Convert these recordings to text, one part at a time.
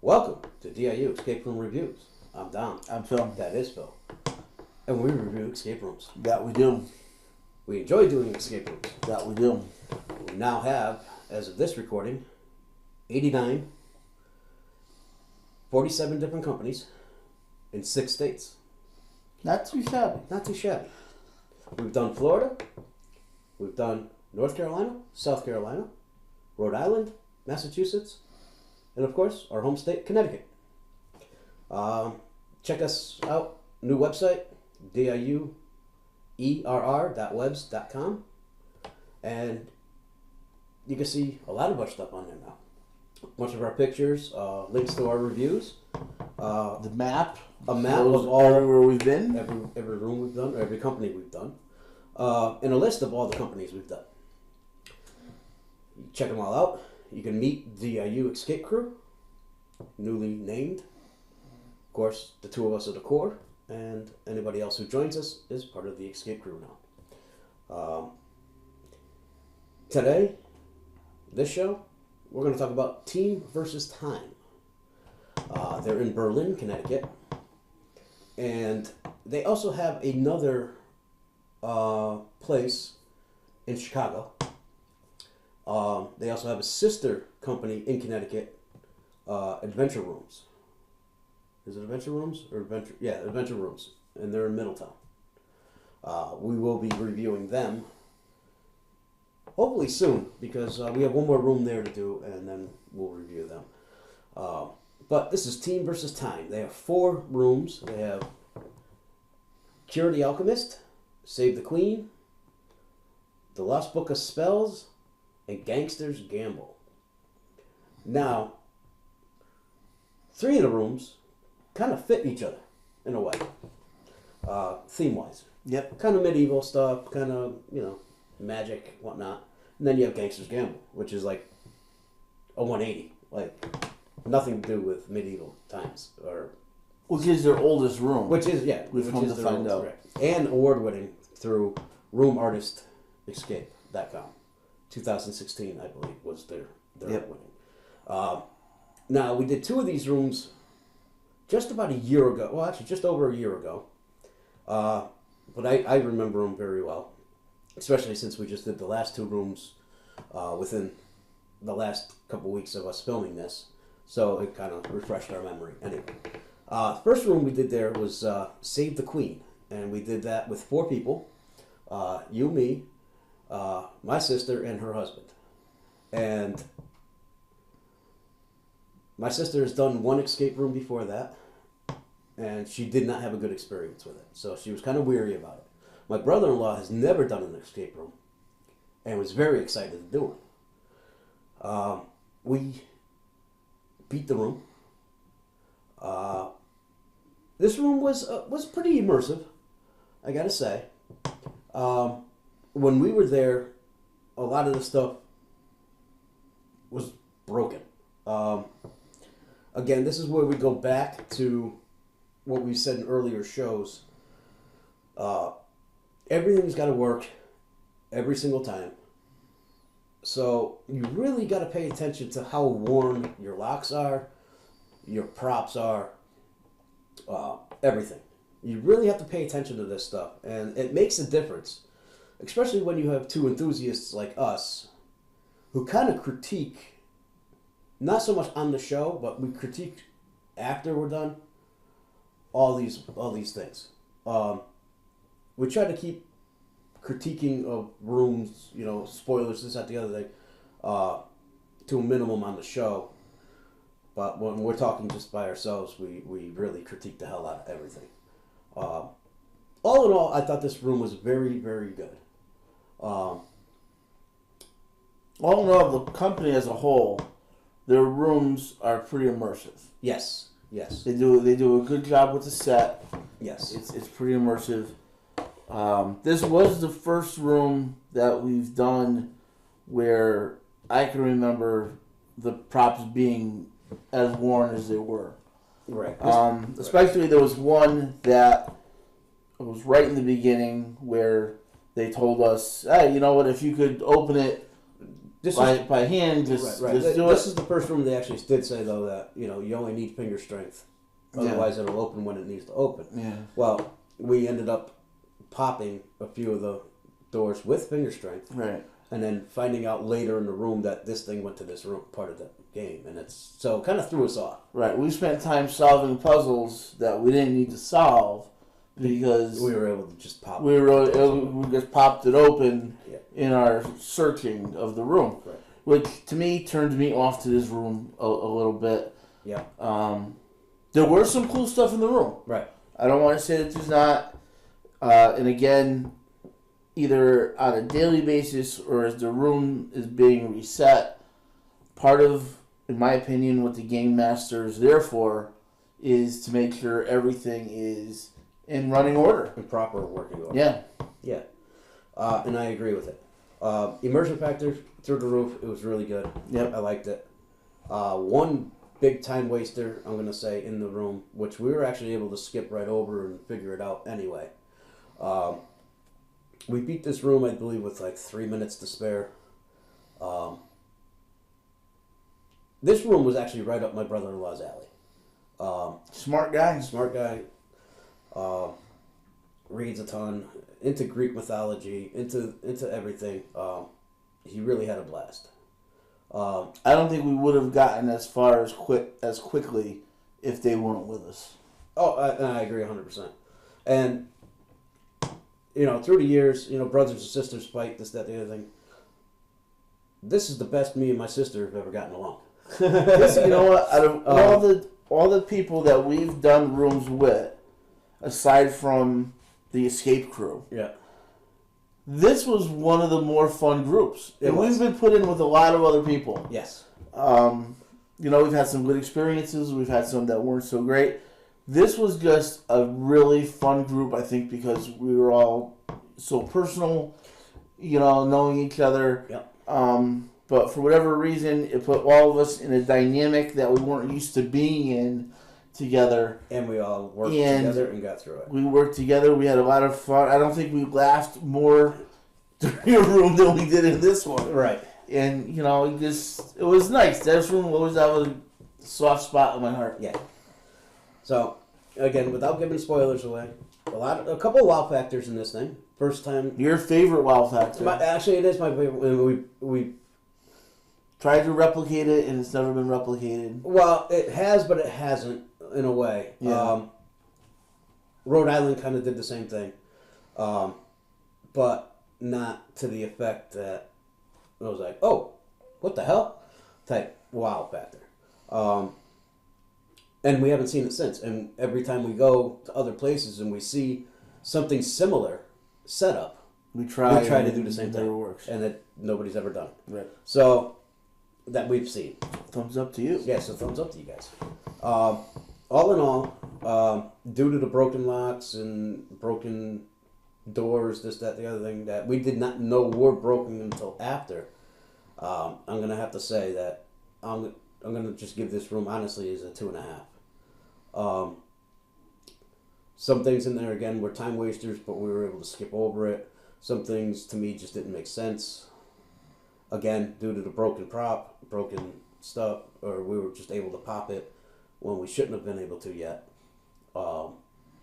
Welcome to DIU Escape Room Reviews. I'm Dom. I'm Phil. That is Phil. And we review escape rooms. That we do. We enjoy doing escape rooms. That we do. We now have, as of this recording, 89, 47 different companies in 6 states. Not too shabby. Not too shabby. We've done Florida. We've done North Carolina, South Carolina, Rhode Island, Massachusetts, and of course, our home state, Connecticut. Check us out. New website, DIUERR.webs.com. And you can see a lot of our stuff on there now. A bunch of our pictures, links to our reviews. The map. A map of all everywhere we've been. Every room we've done, every company we've done. And a list of all the companies we've done. You check them all out. You can meet the DIU Escape Crew, newly named. Of course, the two of us are the core, and anybody else who joins us is part of the Escape Crew now. Today, this show, we're going to talk about Team versus Time. They're in Berlin, Connecticut, and they also have another place in Chicago. They also have a sister company in Connecticut, Adventure Rooms. Is it Adventure Rooms or Adventure? Yeah, Adventure Rooms, and they're in Middletown. We will be reviewing them hopefully soon because we have one more room there to do, and then we'll review them. But this is Team versus Time. They have 4 rooms. They have Cure the Alchemist, Save the Queen, The Lost Book of Spells, and Gangsters Gamble. Now, 3 of the rooms kind of fit each other in a way, theme-wise. Yep. Kind of medieval stuff, kind of, magic, whatnot. And then you have Gangsters Gamble, which is like a 180. Like, nothing to do with medieval times. Which is their oldest room. Which is, yeah. We've come to find out. Correct. And award-winning through RoomArtistEscape.com. 2016, I believe, was their winning. Now, we did 2 of these rooms just about a year ago. Well, actually, just over a year ago. But I remember them very well, especially since we just did the last 2 rooms within the last couple weeks of us filming this. So it kind of refreshed our memory. Anyway, first room we did there was Save the Queen. And we did that with 4 people. You, me, my sister, and her husband. And my sister has done 1 escape room before that, and she did not have a good experience with it. So she was kind of weary about it. My brother-in-law has never done an escape room and was very excited to do it. We beat the room. This room was pretty immersive, I gotta say. When we were there, a lot of the stuff was broken. Again, this is where we go back to what we said in earlier shows. Everything's got to work every single time. So you really got to pay attention to how worn your locks are, your props are, everything. You really have to pay attention to this stuff, and it makes a difference. Especially when you have 2 enthusiasts like us who kind of critique, not so much on the show, but we critique after we're done, all these things. We try to keep critiquing of rooms, spoilers, this, that, the other thing, to a minimum on the show. But when we're talking just by ourselves, we really critique the hell out of everything. All in all, I thought this room was very, very good. All in all, the company as a whole, their rooms are pretty immersive. Yes. They do a good job with the set. Yes. It's pretty immersive. This was the first room that we've done where I can remember the props being as worn as they were. Right. Especially there was one that was right in the beginning where they told us, hey, you know what, if you could open it by hand, just do it. This is the first room they actually did say, though, that, you know, you only need finger strength. Otherwise, it'll open when it needs to open. Yeah. Well, we ended up popping a few of the doors with finger strength. Right. And then finding out later in the room that this thing went to this room, part of the game. And it's, so it kind of threw us off. Right. We spent time solving puzzles that we didn't need to solve because we were able to just pop we just popped it open in our searching of the room. Right. Which, to me, turned me off to this room a little bit. Yeah. There were some cool stuff in the room. Right. I don't want to say that there's not. And again, either on a daily basis or as the room is being reset, part of, in my opinion, what the game master is there for is to make sure everything is in running order. In proper working order. Yeah. Yeah. And I agree with it. Immersion factor through the roof. It was really good. Yep. I liked it. One big time waster, I'm going to say, in the room, which we were actually able to skip right over and figure it out anyway. We beat this room, I believe, with like 3 minutes to spare. This room was actually right up my brother-in-law's alley. Smart guy. Smart guy. Reads a ton. Into Greek mythology. Into everything. He really had a blast. I don't think we would have gotten as far as quickly if they weren't with us. Oh, I agree 100%. And, you know, through the years, you know, brothers and sisters fight, this, that, the other thing. This is the best me and my sister have ever gotten along. You know what? Out of all the people that we've done rooms with, aside from the escape crew, this was one of the more fun groups. And we've been put in with a lot of other people. Yes. You know, we've had some good experiences. We've had some that weren't so great. This was just a really fun group, I think, because we were all so personal, you know, knowing each other. Yep. But for whatever reason, it put all of us in a dynamic that we weren't used to being in together. And we all worked together and got through it. We worked together. We had a lot of fun. I don't think we laughed more during a room than we did in this one. Right. And, you know, it was nice. This room always have a soft spot in my heart. Yeah. So, again, without giving spoilers away, a couple of wow factors in this thing. First time. Your favorite wow factor? Actually, it is my favorite. We tried to replicate it, and it's never been replicated. Well, it has, but it hasn't in a way. Yeah. Rhode Island kind of did the same thing, but not to the effect that I was like, "Oh, what the hell?" type wow factor. And we haven't seen it since. And every time we go to other places and we see something similar set up, we try to do the same thing. Never works. And that nobody's ever done. Right. So, that we've seen. Thumbs up to you. Yeah, so thumbs up to you guys. All in all, due to the broken locks and broken doors, this, that, the other thing, that we did not know were broken until after, I'm going to have to say that I'm going to just give this room, honestly, as a 2.5. Some things in there, again, were time wasters, but we were able to skip over it. Some things, to me, just didn't make sense. Again, due to the broken prop, broken stuff, or we were just able to pop it when we shouldn't have been able to yet.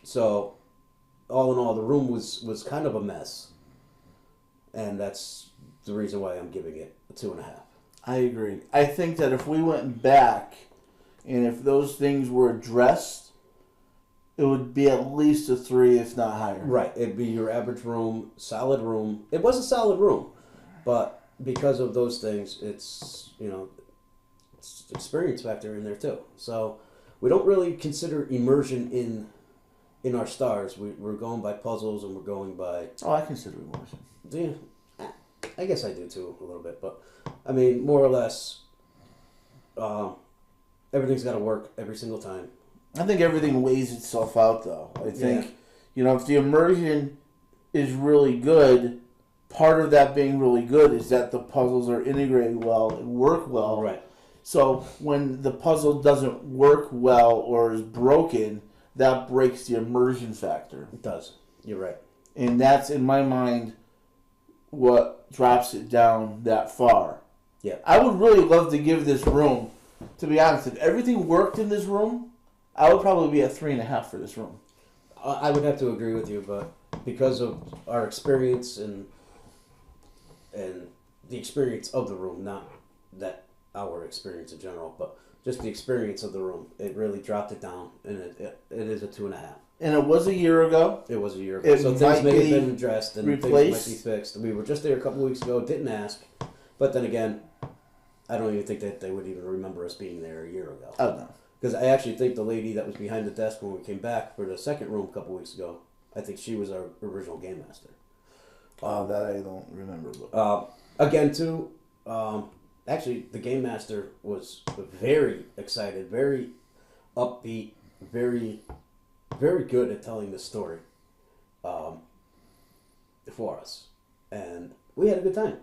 So, all in all, the room was kind of a mess. And that's the reason why I'm giving it a 2.5. I agree. I think that if we went back and if those things were addressed, it would be at least a 3, if not higher. Right. It'd be your average room, solid room. It was a solid room, but because of those things, it's, you know, it's experience factor in there too. So we don't really consider immersion in our stars. We're going by puzzles and we're going by... Oh, I consider immersion. Do you? I guess I do too, a little bit. But, I mean, more or less, everything's got to work every single time. I think everything weighs itself out, though. I think, you know, if the immersion is really good, part of that being really good is that the puzzles are integrated well and work well. Right. So when the puzzle doesn't work well or is broken, that breaks the immersion factor. It does. You're right. And that's, in my mind, what drops it down that far. Yeah. I would really love to give this room, to be honest, if everything worked in this room, I would probably be at 3.5 for this room. I would have to agree with you, but because of our experience and the experience of the room, not that our experience in general, but just the experience of the room, it really dropped it down, and it is a 2.5. And it was a year ago. It was a year ago, so things may have been addressed and replaced. things might be fixed. We were just there a couple weeks ago, didn't ask, but then again, I don't even think that they would even remember us being there a year ago. Oh, no. Because I actually think the lady that was behind the desk when we came back for the second room a couple weeks ago, I think she was our original game master. That I don't remember. Again, too, actually, the game master was very excited, very upbeat, very, very good at telling the story for us. And we had a good time.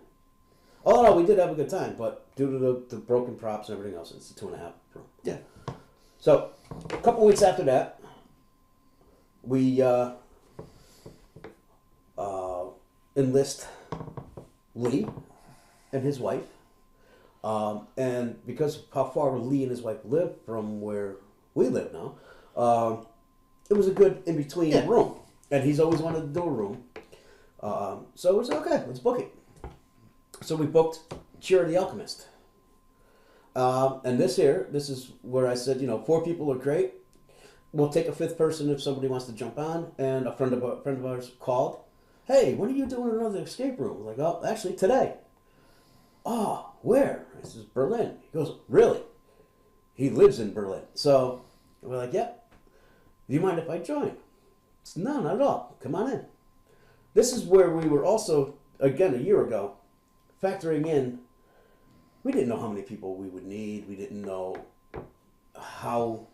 Oh, no, we did have a good time, but due to the broken props and everything else, it's a 2.5 room. Yeah. So, a couple weeks after that, we enlist Lee and his wife. And because of how far Lee and his wife live from where we live now, it was a good in-between room. And he's always wanted to do a room. So we said, okay, let's book it. So we booked DIUERR the Alchemist. And this is where I said, 4 people are great. We'll take a 5th person if somebody wants to jump on. And a friend of ours called, hey, when are you doing another escape room? I'm like, oh, actually today. Oh, where? This is Berlin. He goes, really? He lives in Berlin. So we're like, yep. Do you mind if I join? It's, no, not at all. Come on in. This is where we were also, again, a year ago, factoring in, we didn't know how many people we would need. We didn't know how,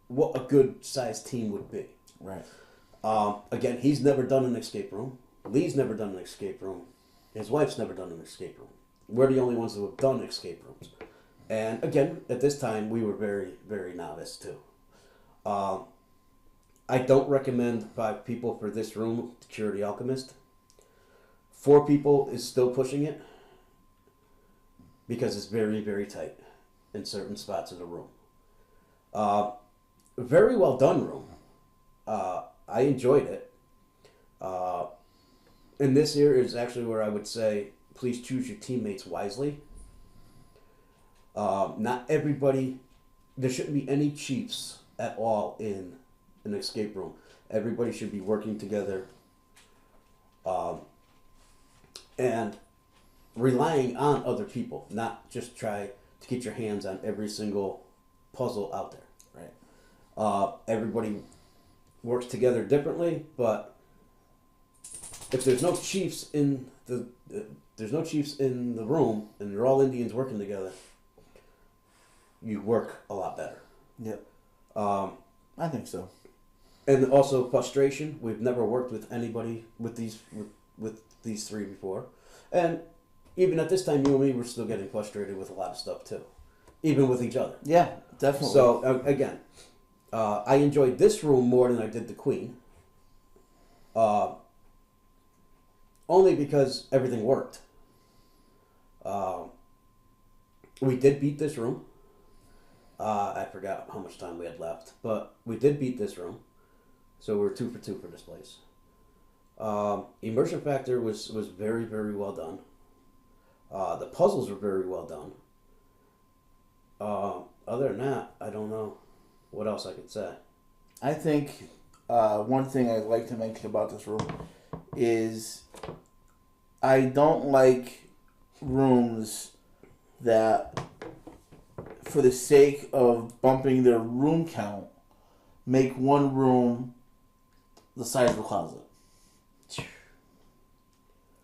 what a good sized team would be. Right. Again, he's never done an escape room. Lee's never done an escape room. His wife's never done an escape room. We're the only ones who have done escape rooms. And again, at this time, we were very, very novice too. I don't recommend 5 people for this room, DIUERR the Alchemist. 4 people is still pushing it because it's very, very tight in certain spots of the room. Very well done room. I enjoyed it. And this here is actually where I would say, please choose your teammates wisely. Not everybody, there shouldn't be any chiefs at all in an escape room. Everybody should be working together and relying on other people, not just try to get your hands on every single puzzle out there. Right. Everybody works together differently, but if there's no chiefs in the room and they're all Indians working together, you work a lot better. Yep. I think so. And also frustration. We've never worked with anybody with these 3 before, and even at this time, you and me were still getting frustrated with a lot of stuff too, even with each other. Yeah, definitely. So again, I enjoyed this room more than I did the Queen. Only because everything worked. We did beat this room. I forgot how much time we had left, but we did beat this room. So we're 2 for 2 for this place. Immersion factor was very, very well done. The puzzles were very well done. Other than that, I don't know what else I could say. I think one thing I'd like to mention about this room is I don't like rooms that, for the sake of bumping their room count, make one room the size of a closet.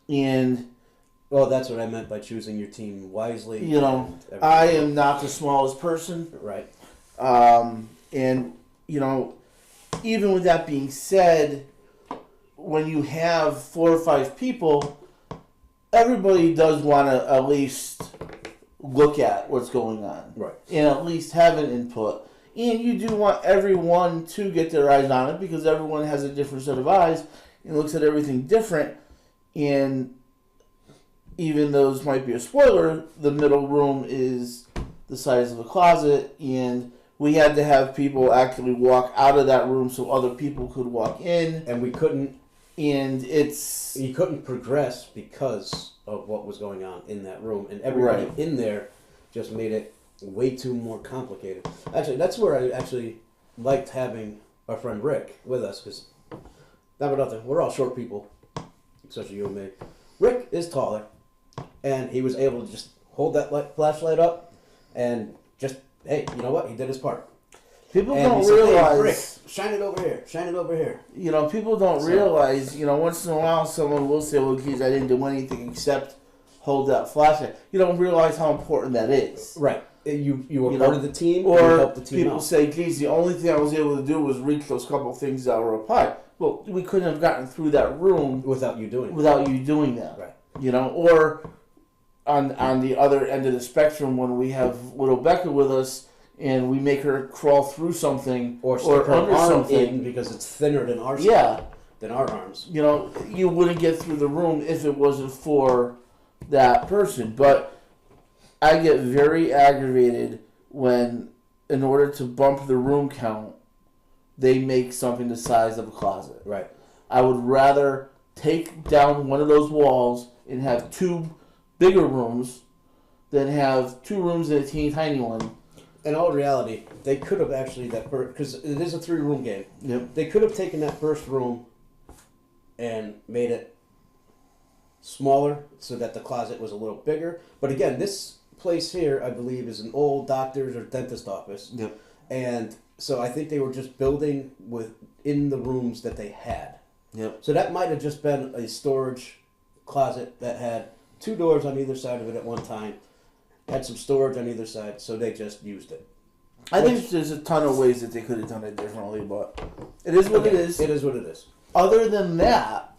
And well, that's what I meant by choosing your team wisely. I am not the smallest person. Right. And, even with that being said, when you have 4 or 5 people, everybody does want to at least look at what's going on. Right. And at least have an input. And you do want everyone to get their eyes on it because everyone has a different set of eyes and looks at everything different. And even though this might be a spoiler, the middle room is the size of a closet, and we had to have people actually walk out of that room so other people could walk in. And we couldn't. And you couldn't progress because of what was going on in that room, and everybody in there just made it way too more complicated. Actually, that's where I actually liked having our friend Rick with us, because not for nothing, we're all short people, especially you and me. Rick is taller, and he was able to just hold that flashlight up and just, hey, you know what? He did his part. People and don't said, realize. Hey, Rick, shine it over here. Shine it over here. You know, people don't realize. You know, once in a while, someone will say, "Well, geez, I didn't do anything except hold that flashlight." You don't realize how important that is. Right. You were part of the team, or you helped the team people out. say, "Geez, the only thing I was able to do was reach those couple things that were up high." Well, we couldn't have gotten through that room without you doing that. Right. You know, or on the other end of the spectrum, when we have little Becca with us and we make her crawl through something or stick her under arm something in because it's thinner than our than our arms. You know, you wouldn't get through the room if it wasn't for that person. But I get very aggravated when, in order to bump the room count, they make something the size of a closet. Right. I would rather take down one of those walls and have two bigger rooms than have two rooms and a teeny tiny one. In all reality, they could have actually because it is a 3-room game. Yep. They could have taken that first room and made it smaller so that the closet was a little bigger. But again, this place here, I believe, is an old doctor's or dentist office. Yep. And so I think they were just building within the rooms that they had. Yep. So that might have just been a storage closet that had 2 doors on either side of it at one time. Had some storage on either side, so they just used it. I think there's a ton of ways that they could have done it differently, but it is what it is. It is what it is. Other than that,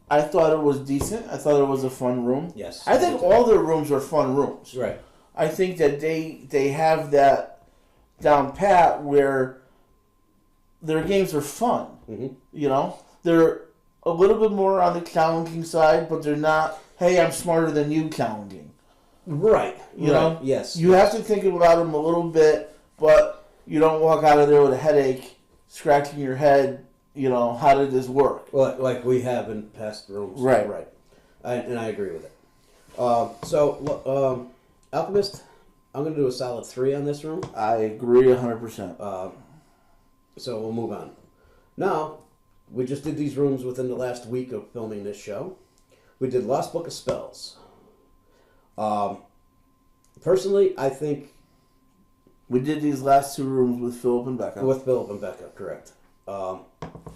I thought it was decent. I thought it was a fun room. Yes. I think all their rooms are fun rooms. Right. I think that they have that down pat where their games are fun. Mm-hmm. You know? They're a little bit more on the challenging side, but they're not, hey, I'm smarter than you challenging. Right. You know? Yes. You have to think about them a little bit, but you don't walk out of there with a headache, scratching your head, you know, how did this work? Well, like we have in past rooms. Right. Right. And I agree with it. Alchemist, I'm going to do a solid 3 on this room. I agree 100%. So we'll move on. Now, we just did these rooms within the last week of filming this show. We did Lost Book of Spells. Personally, I think... We did these last 2 rooms with Philip and Becca. With Philip and Becca, correct.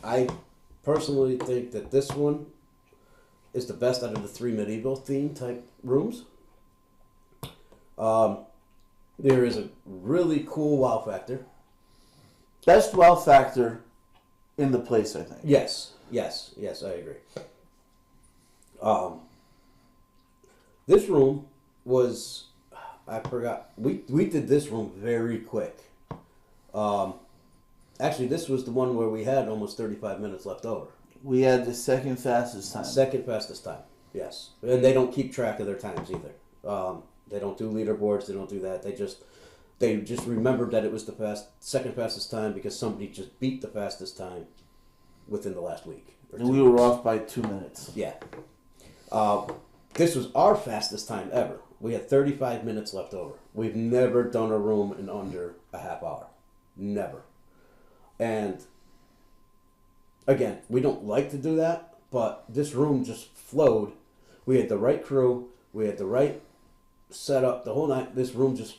I personally think that this one is the best out of the 3 medieval theme type rooms. There is a really cool wow factor. Best wow factor in the place, I think. Yes, I agree. This room was, I forgot, we did this room very quick. Actually, this was the one where we had almost 35 minutes left over. We had the second fastest time. Second fastest time, yes. And they don't keep track of their times either. They don't do leaderboards, they don't do that. They just remembered that it was the second fastest time because somebody just beat the fastest time within the last week. And we were off by 2 minutes. Yeah. This was our fastest time ever. We had 35 minutes left over. We've never done a room in under a half hour. Never. And again, we don't like to do that, but this room just flowed. We had the right crew. We had the right setup. The whole night, this room just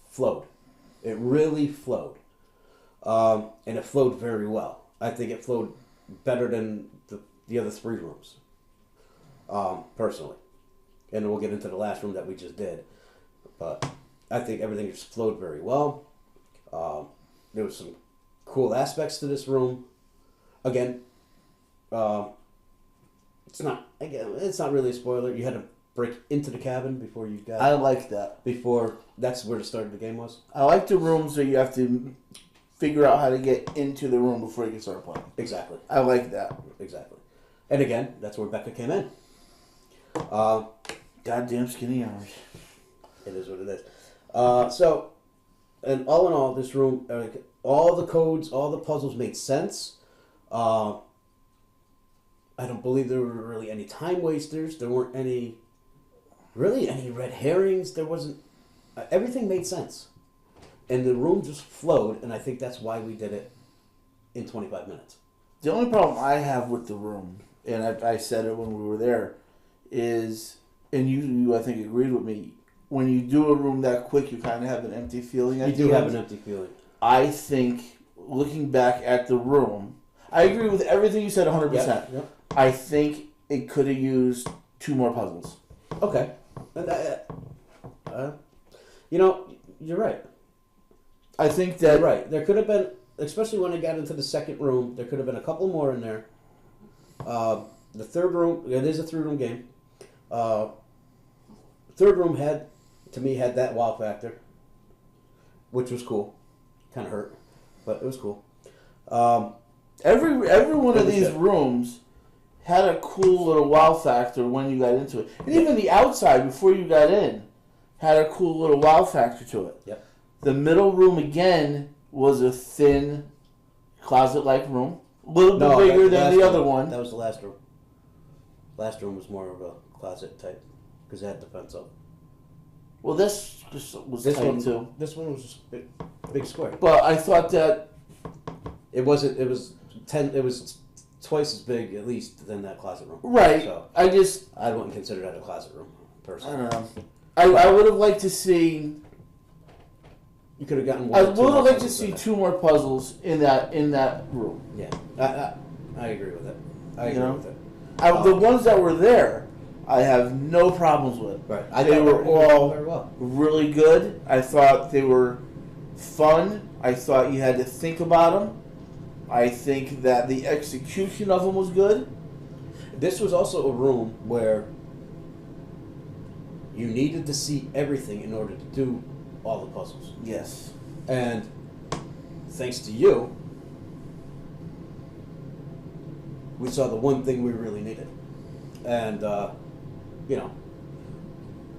flowed. It really flowed. And it flowed very well. I think it flowed better than the other 3 rooms, personally. And we'll get into the last room that we just did. But I think everything just flowed very well. There was some cool aspects to this room. Again, it's not really a spoiler. You had break into the cabin before you got. I like that. Before that's where the start of the game was. I like the rooms where you have to figure out how to get into the room before you can start playing. Exactly. I like that. Exactly. And again, that's where Becca came in. Goddamn skinny hours. It is what it is. So, and all in all, this room, all the codes, all the puzzles made sense. I don't believe there were really any time wasters. There weren't any red herrings. There wasn't. Everything made sense. And the room just flowed, and I think that's why we did it in 25 minutes. The only problem I have with the room, and I said it when we were there, is, and you I think agreed with me, when you do a room that quick, you kind of have an empty feeling. You do have an empty feeling. I think, looking back at the room, I agree with everything you said 100%. Yep. I think it could have used 2 more puzzles. Okay. You're right. I think that... You're right. There could have been, especially when I got into the second room, there could have been a couple more in there. The third room, it is a 3-room game. Third room had that wow factor, which was cool. Kind of hurt, but it was cool. Every one of these rooms had a cool little wow factor when you got into it. And even the outside, before you got in, had a cool little wow factor to it. Yep. The middle room, again, was a thin, closet-like room. A little bit bigger than the other one. That was the last room. Last room was more of a closet type, because it had the fence up. Well, this was This tight, one, too. This one was just big square. But I thought that... It wasn't, it was twice as big, at least, than that closet room. Right. So, I wouldn't consider that a closet room, personally. I don't know. I would have liked to see... You could have gotten one I or two would have more liked to puzzles see in 2 more puzzles in that room. Yeah. I agree with it. I agree with it. The ones that were there, I have no problems with. Right. They were all very well. really good. I thought they were fun. I thought you had to think about them. I think that the execution of them was good. This was also a room where you needed to see everything in order to do all the puzzles. Yes. And thanks to you, we saw the one thing we really needed. And,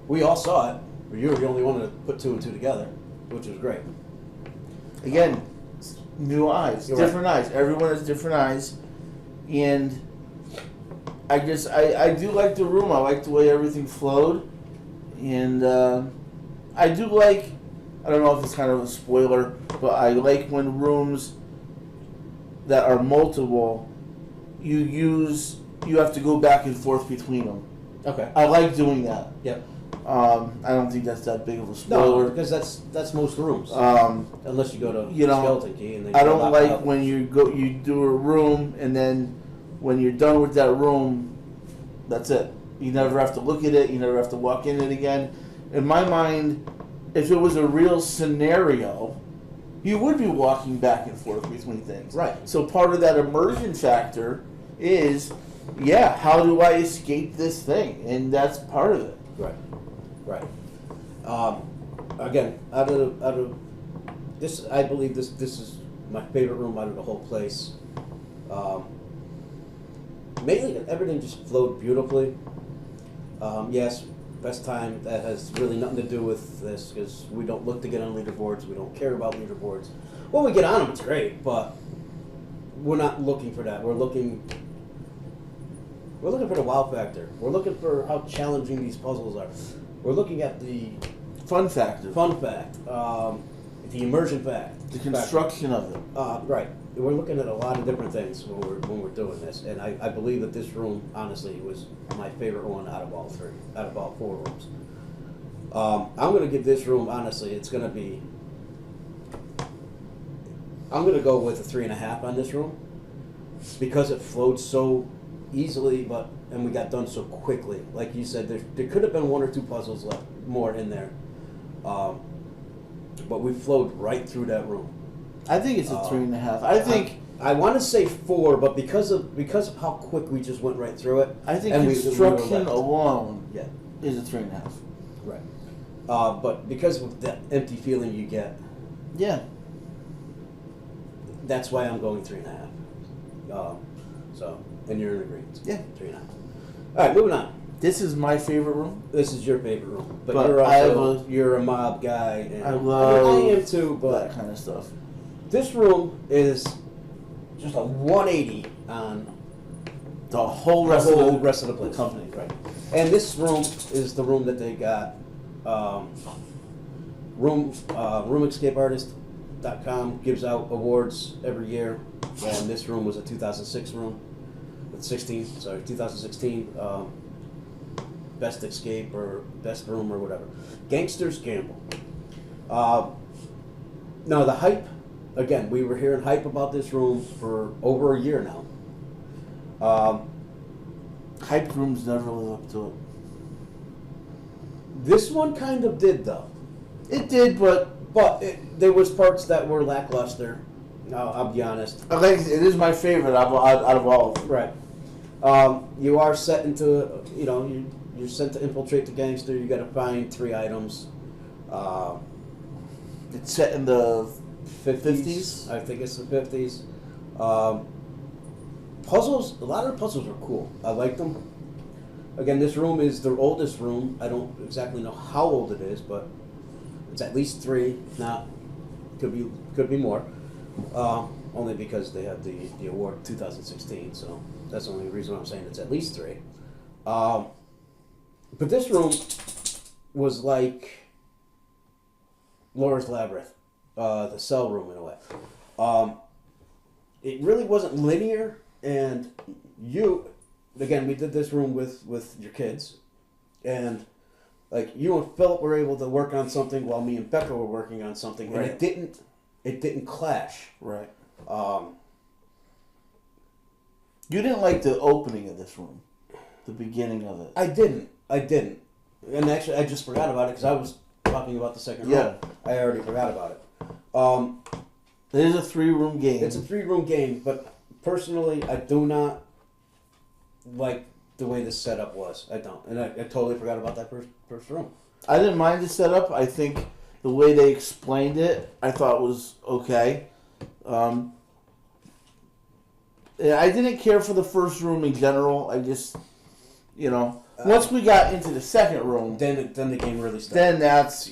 we all saw it, but you were the only one to put 2 and 2 together, which was great. Again, new eyes, different eyes. Everyone has different eyes. And I do like the room. I like the way everything flowed. And I do like, I don't know if it's kind of a spoiler, but I like when rooms that are multiple, you have to go back and forth between them. Okay. I like doing that. Yep. I don't think that's that big of a spoiler. No, because that's most rooms. Unless you go to Skeleton Key and I don't like when you do a room and then when you're done with that room, that's it. You never have to look at it. You never have to walk in it again. In my mind, if it was a real scenario, you would be walking back and forth between things. Right. So part of that immersion factor is, how do I escape this thing? And that's part of it. Right. Again, out of this, I believe this is my favorite room out of the whole place. Mainly, everything just flowed beautifully. Yes, best time, that has really nothing to do with this, because we don't look to get on leaderboards. We don't care about leaderboards. When we get on them, it's great, but we're not looking for that. We're looking for the wow factor. We're looking for how challenging these puzzles are. We're looking at the Fun factor. fun fact, the immersion fact, The construction of it. right. We're looking at a lot of different things when we're doing this, and I believe that this room, honestly, was my favorite one out of all 4 rooms. I'm going to give this room, honestly, I'm going to go with a 3.5 on this room, because it flowed so easily, and we got done so quickly. Like you said, there could have been 1 or 2 puzzles left more in there, but we flowed right through that room. I think it's a 3.5. I think I want to say 4, but because of how quick we just went right through it. I think and construction we were left. alone Yeah. is a 3.5. Right. But because of the empty feeling you get, Yeah. that's why I'm going 3.5. So, and you're in agreement. Yeah. 3.5. All right, moving on. This is my favorite room. This is your favorite room, but But you're a mob guy. And I love I am too, but that kind of stuff. this room is just a 180 on The whole the rest whole of the rest of the place. company. Right. And this room is the room that they got. RoomEscapeArtist.com gives out awards every year, and this room was a 2006 room with 2016 best escape or best room or whatever. Gangsters Gamble. Now the hype, again, we were hearing hype about this room for over a year now. Hyped rooms never live up to it. This one kind of did though. It did, but There was parts that were lackluster. I'll be honest. it is my favorite out of all of them. Right. You are set into, you're sent to infiltrate the gangster. You got to find 3 items. It's set in the 50s. I think it's the 50s. Puzzles. A lot of the puzzles are cool. I like them. Again, this room is their oldest room. I don't exactly know how old it is, but it's at least 3. Not could be more. Only because they have the award 2016. So that's the only reason I'm saying it's at least 3. But this room was like Laura's Labyrinth, the cell room in a way. It really wasn't linear, and we did this room with your kids, and like you and Philip were able to work on something while me and Becca were working on something, right. And it didn't clash. Right. You didn't like the opening of this room, the beginning of it. I didn't, and actually I just forgot about it because I was talking about the second room. I already forgot about it. It is a 3-room game. It's a 3-room game, but personally, I do not like the way the setup was. I don't, and I totally forgot about that first room. I didn't mind the setup. I think the way they explained it, I thought was okay. Yeah, I didn't care for the first room in general. I just, once we got into the second room, Then the game really started. then that's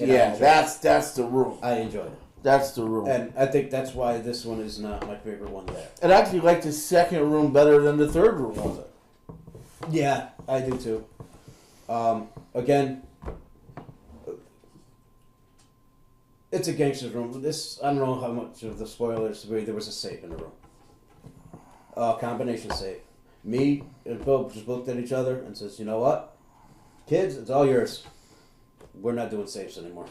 the room. I enjoyed it, That's the room. and I think that's why this one is not my favorite one there. And I actually liked the second room better than the third room, was it? Yeah, I do too. Again, it's a gangster's room. This, I don't know how much of the spoilers to be. There was a safe in the room. Combination safe. Me and Phil just looked at each other and says, "You know what, kids, it's all yours. We're not doing safes anymore."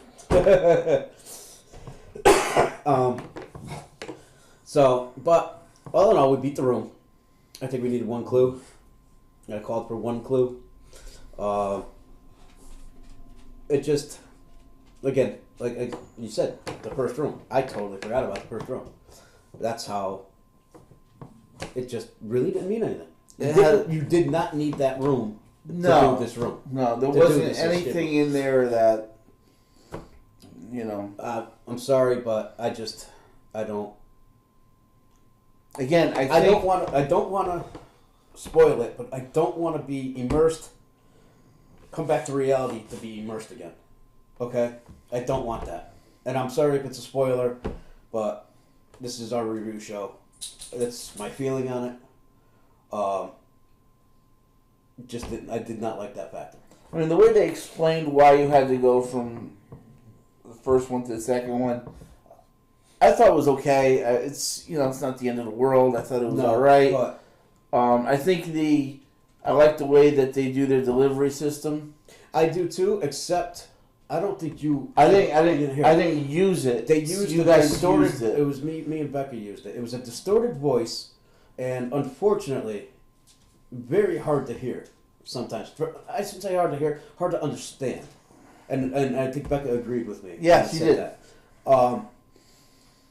But all in all, we beat the room. I think we needed 1 clue. I called for 1 clue. It just, again, like you said, the first room. I totally forgot about the first room. That's how. It just really didn't mean anything. You did not need that room to do this room. No, there To do wasn't this anything in there that, I'm sorry, but I don't. Again, I don't want to spoil it, but I don't want to be immersed. Come back to reality to be immersed again. Okay, I don't want that. And I'm sorry if it's a spoiler, but this is our review show. That's my feeling on it. I did not like that factor. I mean, the way they explained why you had to go from the first one to the second one, I thought was okay. It's not the end of the world. I thought it was all right. But I think I like the way that they do their delivery system. I do too, except I don't think you. I didn't use it. They used you the guys distorted. used it. It was me and Becca used it. It was a distorted voice, and unfortunately, very hard to hear. Sometimes I should say hard to hear, hard to understand, and I think Becca agreed with me. Yeah, when I she said did. That.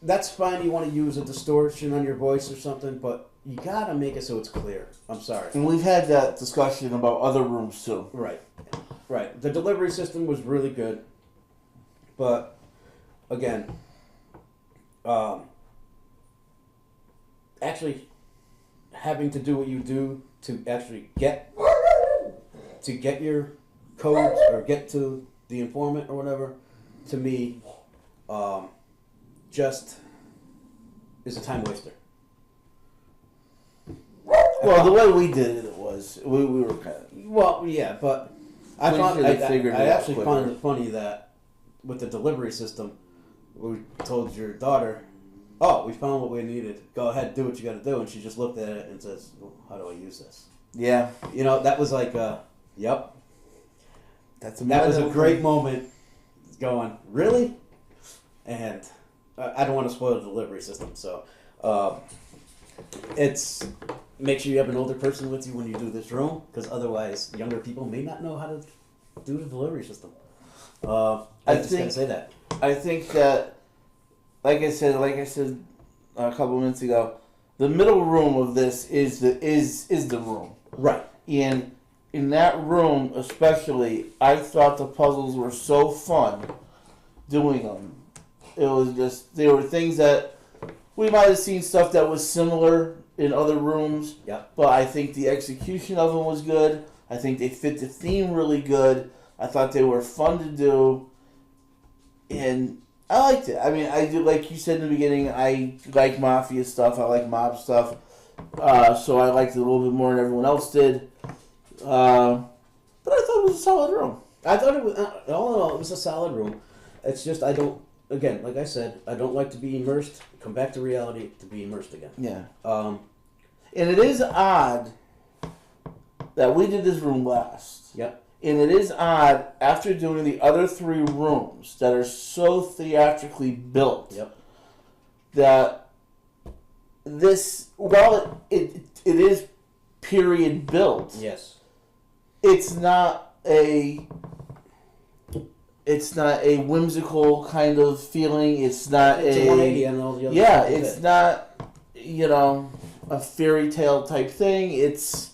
That's fine. You want to use a distortion on your voice or something, but you gotta make it so it's clear. I'm sorry. And we've had that discussion about other rooms too. Right. Right. The delivery system was really good. But, again, actually having to do what you do to actually get your codes or get to the informant or whatever, to me, just is a time waster. Well, the way we did it was we were kind of Well, yeah, but I actually find it funny that with the delivery system, we told your daughter, "Oh, we found what we needed. Go ahead, do what you got to do," and she just looked at it and says, well, "How do I use this?" Yeah, That was like, "Yep." That was a great moment. Going, really? And I don't want to spoil the delivery system, so it's make sure you have an older person with you when you do this room, because otherwise younger people may not know how to do the delivery system. I just gotta say that. I think that, like I said a couple minutes ago, the middle room of this is the room. Right. And in that room especially, I thought the puzzles were so fun doing them. It was just, there were things that we might have seen stuff that was similar in other rooms. Yeah. But I think the execution of them was good. I think they fit the theme really good. I thought they were fun to do. And I liked it. I mean, I do, like you said in the beginning, I like mafia stuff. I like mob stuff. So I liked it a little bit more than everyone else did. But I thought it was a solid room. I thought it was, all in all, it was a solid room. It's just, I don't, again, like I said, I don't like to be immersed, come back to reality to be immersed again. Yeah. And it is odd that we did this room last. Yep. And it is odd, after doing the other three rooms that are so theatrically built, Yep. that this, while it is period built, Yes. it's not a whimsical kind of feeling. It's not It's a 180 on all the other yeah, stuff. it's not, a fairy tale type thing. It's,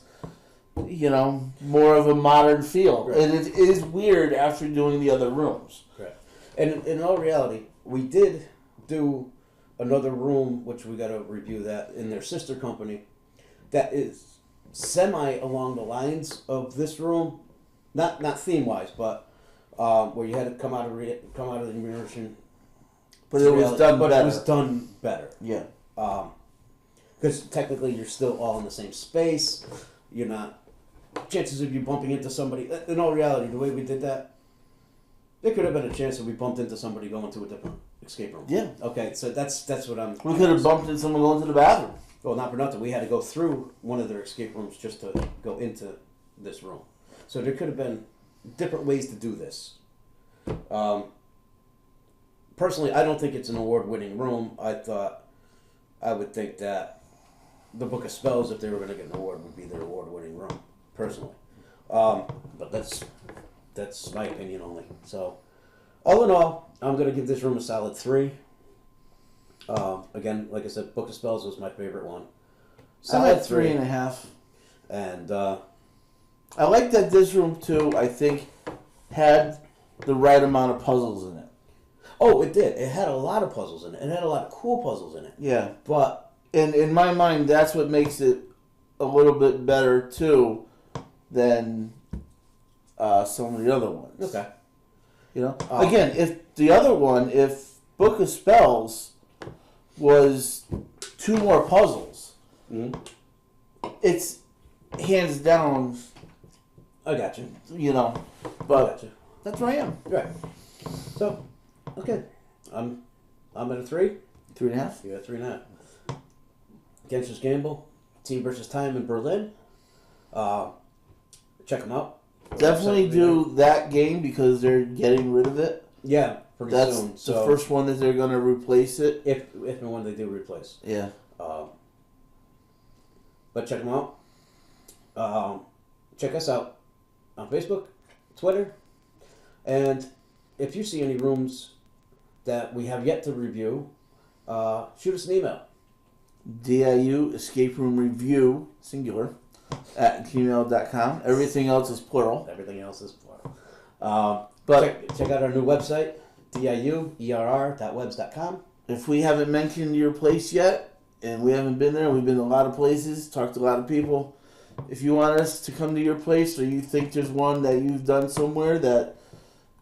more of a modern feel. Right. And it is weird after doing the other rooms. Correct. And in all reality, we did do another room, which we got to review that, in their sister company, that is semi along the lines of this room, not theme wise, but where you had to come out of the immersion. But it was done better. It was done better. Yeah. Because technically you're still all in the same space. You're not. Chances of you bumping into somebody. In all reality, the way we did that, there could have been a chance that we bumped into somebody going to a different escape room. Yeah. Okay, so that's what I'm. We could have bumped into someone going to the bathroom. Well, not for nothing. We had to go through one of their escape rooms just to go into this room. So there could have been different ways to do this. Personally, I don't think it's an award-winning room. I would think that the Book of Spells, if they were going to get an award, would be their award-winning room, personally. But that's my opinion only. So, all in all, I'm going to give this room a solid 3. Again, like I said, Book of Spells was my favorite one. I'm at 3.5. And I like that this room too, I think, had the right amount of puzzles in it. oh, it did. It had a lot of puzzles in it. It had a lot of cool puzzles in it. Yeah. But And in my mind, that's what makes it a little bit better too than some of the other ones. okay, Again, if Book of Spells was 2 more puzzles, mm-hmm. it's hands down, I got you. but I got you. that's where I am. Right. So, okay, I'm at a 3. 3.5. You're at 3.5. Genscher's Gamble, Team versus Time in Berlin. Check them out. Definitely do that game because they're getting rid of it. Yeah, pretty That's soon. the So first one that they're going to replace it. if and when they do replace. Yeah. But check them out. Check us out on Facebook, Twitter, and if you see any rooms that we have yet to review, shoot us an email. DIU Escape Room Review, singular, at gmail.com. Everything else is plural. Everything else is plural. But check out our new website, DIUERR.webs.com. if we haven't mentioned your place yet, and we haven't been there, we've been to a lot of places, talked to a lot of people. If you want us to come to your place, or you think there's one that you've done somewhere that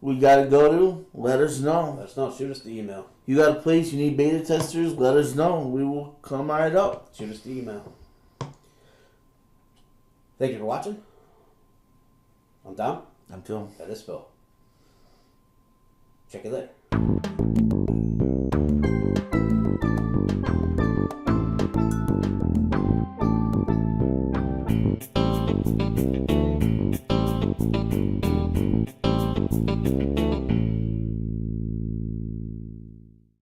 we got to go to, let us know. Let us know. Shoot us the email. You got a place, you need beta testers, let us know. We will come right up. Shoot us the email. Thank you for watching. I'm Dom. I'm Phil. That is Phil. Check you later.